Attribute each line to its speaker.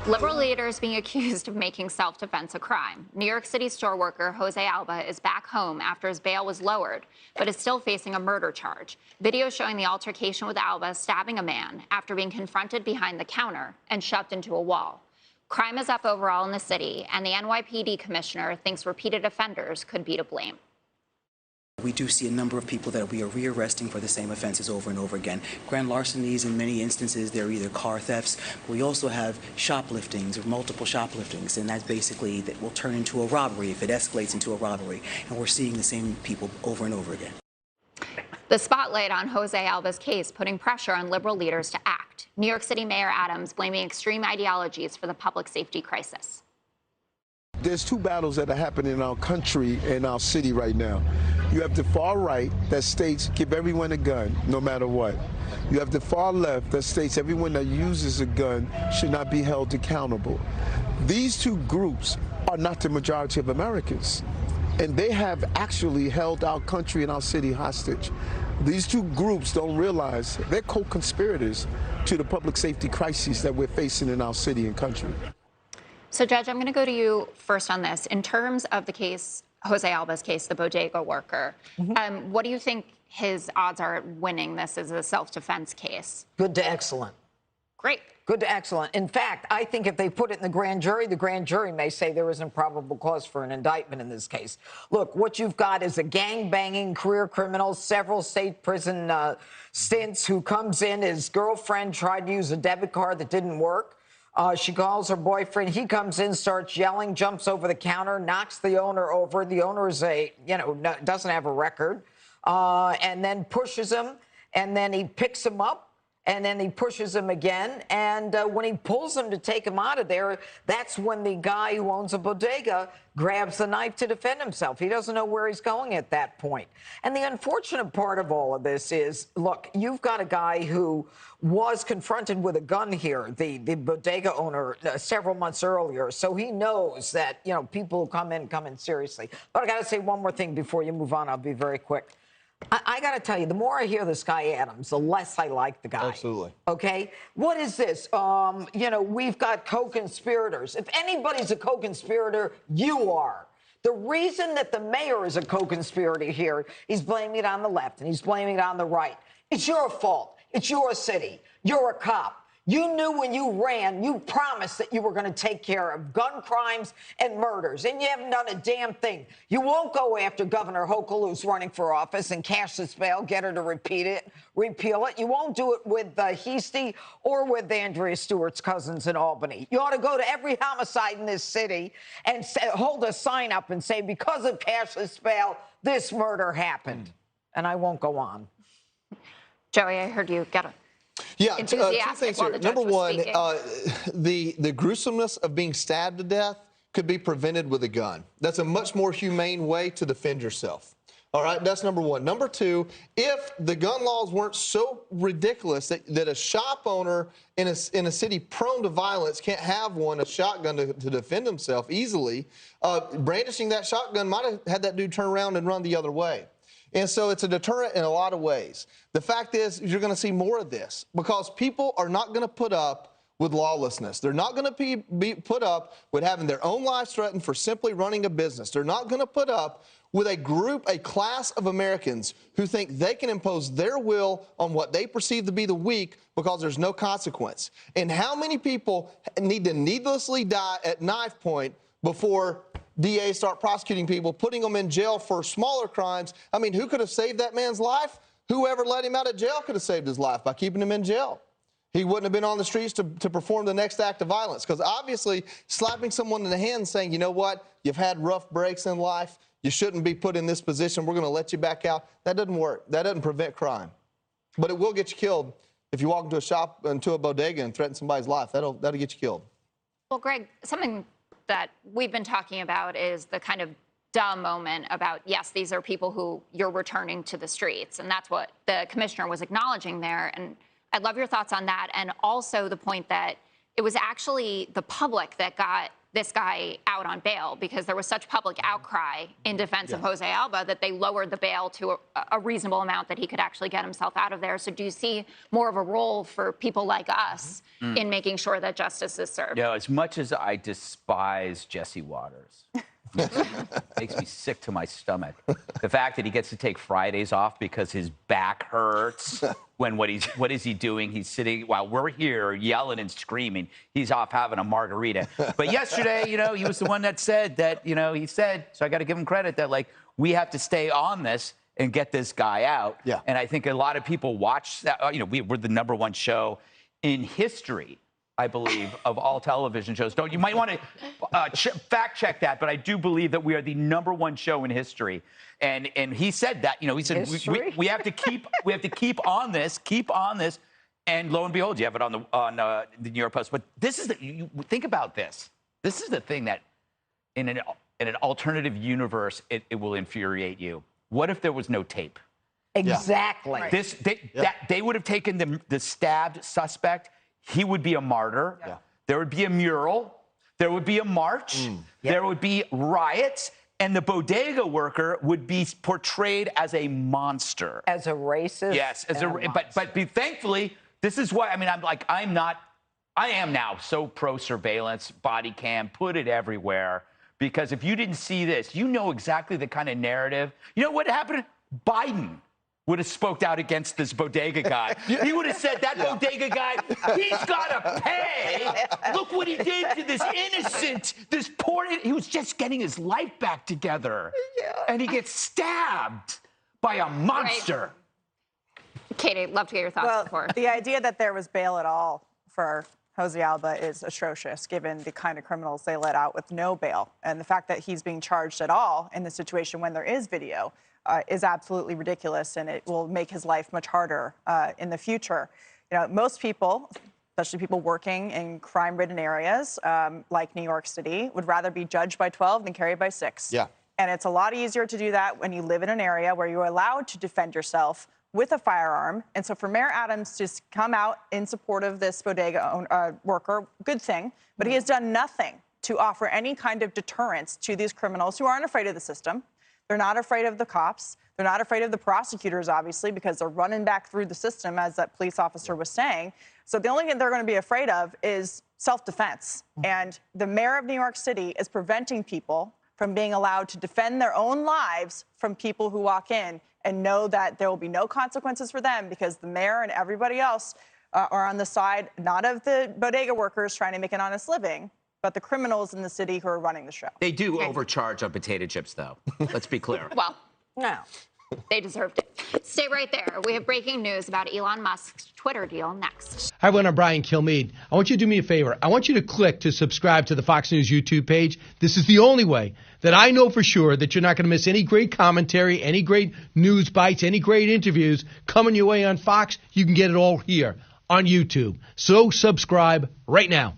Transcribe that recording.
Speaker 1: Liberal leaders being accused of making self-defense a crime. New York City store worker Jose Alba is back home after his bail was lowered, but is still facing a murder charge. Video showing the altercation with Alba stabbing a man after being confronted behind the counter and shoved into a wall. Crime is up overall in the city, and the NYPD commissioner thinks repeated offenders could be to blame.
Speaker 2: We do see a number of people that we are rearresting for the same offenses over and over again. Grand larcenies, in many instances, they're either car thefts. We also have shopliftings or multiple shopliftings, and that basically that will turn into a robbery if it escalates into a robbery. And we're seeing the same people over and over again.
Speaker 1: The spotlight on Jose Alba's case putting pressure on liberal leaders to act. New York City Mayor Adams blaming extreme ideologies for the public safety crisis.
Speaker 3: There's two battles that are happening in our country and our city right now. You have the far right that states give everyone a gun, no matter what. You have the far left that states everyone that uses a gun should not be held accountable. These two groups are not the majority of Americans, and they have actually held our country and our city hostage. These two groups don't realize they're co-conspirators to the public safety crises that we're facing in our city and country.
Speaker 1: So, Judge, I'm going to go to you first on this. In terms of the case, Jose Alba's case, the bodega worker, what do you think his odds are at winning this as a self-defense case?
Speaker 4: Good to excellent.
Speaker 1: Great.
Speaker 4: Good to excellent. In fact, I think if they put it in the grand jury may say there isn't probable cause for an indictment in this case. Look, what you've got is a gang-banging career criminal, several state prison stints, who comes in. His girlfriend tried to use a debit card that didn't work. She calls her boyfriend. He comes in, starts yelling, jumps over the counter, knocks the owner over. The owner is doesn't have a record, and then pushes him. And then he picks him up, and then he pushes him again. And when he pulls him to take him out of there, that's when the guy who owns a bodega grabs the knife to defend himself. He doesn't know where he's going at that point. And the unfortunate part of all of this is, look, you've got a guy who was confronted with a gun here, the bodega owner, several months earlier. So he knows that, people who come in seriously. But I got to say one more thing before you move on. I'll be very quick. I got to tell you, the more I hear this guy Adams, the less I like the guy.
Speaker 5: Absolutely.
Speaker 4: Okay? What is this? We've got co-conspirators. If anybody's a co-conspirator, you are. The reason that the mayor is a co-conspirator here, he's blaming it on the left and he's blaming it on the right. It's your fault. It's your city. You're a cop. You knew when you ran, you promised that you were going to take care of gun crimes and murders, and you haven't done a damn thing. You won't go after Governor Hochul, who's running for office, and cashless bail, get her to repeal it. You won't do it with Heastie or with Andrea Stewart's cousins in Albany. You ought to go to every homicide in this city and hold a sign up and say, because of cashless bail, this murder happened. And I won't go on.
Speaker 1: Joey, I heard you get it.
Speaker 5: Yeah, two things here. Number one, the gruesomeness of being stabbed to death could be prevented with a gun. That's a much more humane way to defend yourself. All right, that's number one. Number two, if the gun laws weren't so ridiculous that a shop owner in a city prone to violence can't have a shotgun to defend himself easily, brandishing that shotgun might have had that dude turn around and run the other way. And so it's a deterrent in a lot of ways. The fact is, you're going to see more of this because people are not going to put up with lawlessness. They're not going to be put up with having their own lives threatened for simply running a business. They're not going to put up with a class of Americans who think they can impose their will on what they perceive to be the weak because there's no consequence. And how many people need to needlessly die at knife point before DAs start prosecuting people, putting them in jail for smaller crimes? I mean, who could have saved that man's life? Whoever let him out of jail could have saved his life by keeping him in jail. He wouldn't have been on the streets to perform the next act of violence, because obviously slapping someone in the hand and saying, you know what, you've had rough breaks in life, you shouldn't be put in this position, we're going to let you back out, that doesn't work. That doesn't prevent crime. But it will get you killed if you walk into a shop, into a bodega and threaten somebody's life. That'll get you killed.
Speaker 1: Well, Greg, something that we've been talking about is the kind of dumb moment about, yes, these are people who you're returning to the streets. And that's what the commissioner was acknowledging there. And I'd love your thoughts on that. And also the point that it was actually the public that got this guy out on bail because there was such public outcry in defense of Jose Alba that they lowered the bail to a reasonable amount that he could actually get himself out of there. So do you see more of a role for people like us in making sure that justice is served?
Speaker 6: Yeah, as much as I despise Jesse Waters, makes me sick to my stomach. The fact that he gets to take Fridays off because his back hurts when what is he doing? He's sitting while we're here yelling and screaming. He's off having a margarita. But yesterday, he was the one that said that, he said, so I got to give him credit that like we have to stay on this and get this guy out. Yeah. And I think a lot of people watch that. We're the #1 show in history, I believe, of all television shows. You might want to fact check that, but I do believe that we are the #1 show in history. And he said that, he said we have to keep on this, and lo and behold, you have it on the New York Post. But this is think about this. This is the thing that in an alternative universe it will infuriate you. What if there was no tape?
Speaker 4: Exactly.
Speaker 6: They would have taken the stabbed suspect. He would be a martyr. Yeah. There would be a mural. There would be a march. There would be riots. And the bodega worker would be portrayed as a monster.
Speaker 4: As a racist.
Speaker 6: Yes. But thankfully, this is why, I am now so pro-surveillance, body cam, put it everywhere. Because if you didn't see this, you know exactly the kind of narrative. You know what happened? Biden would have spoke out against this bodega guy. He would have said, that bodega guy, he's got to pay. Look what he did to this innocent, this poor, he was just getting his life back together. And he gets stabbed by a monster.
Speaker 1: Right. Katie, love to get your thoughts before.
Speaker 7: The idea that there was bail at all for Jose Alba is atrocious, given the kind of criminals they let out with no bail. And the fact that he's being charged at all in the situation when there is video is absolutely ridiculous, and it will make his life much harder in the future. Most people, especially people working in crime-ridden areas like New York City, would rather be judged by 12 than carried by 6. Yeah. And it's a lot easier to do that when you live in an area where you're allowed to defend yourself with a firearm. And so for Mayor Adams to come out in support of this bodega worker, good thing, but he has done nothing to offer any kind of deterrence to these criminals who aren't afraid of the system. They're not afraid of the cops. They're not afraid of the prosecutors, obviously, because they're running back through the system, as that police officer was saying. So the only thing they're going to be afraid of is self-defense. And the mayor of New York City is preventing people from being allowed to defend their own lives from people who walk in and know that there will be no consequences for them because the mayor and everybody else are on the side, not of the bodega workers trying to make an honest living, but the criminals in the city who are running the show.
Speaker 6: They do overcharge on potato chips, though. Let's be clear.
Speaker 1: Well,
Speaker 7: no.
Speaker 1: They deserved it. Stay right there. We have breaking news about Elon Musk's Twitter deal next.
Speaker 8: Hi, everyone. I'm Brian Kilmeade. I want you to do me a favor. I want you to click to subscribe to the Fox News YouTube page. This is the only way that I know for sure that you're not going to miss any great commentary, any great news bites, any great interviews coming your way on Fox. You can get it all here on YouTube. So subscribe right now.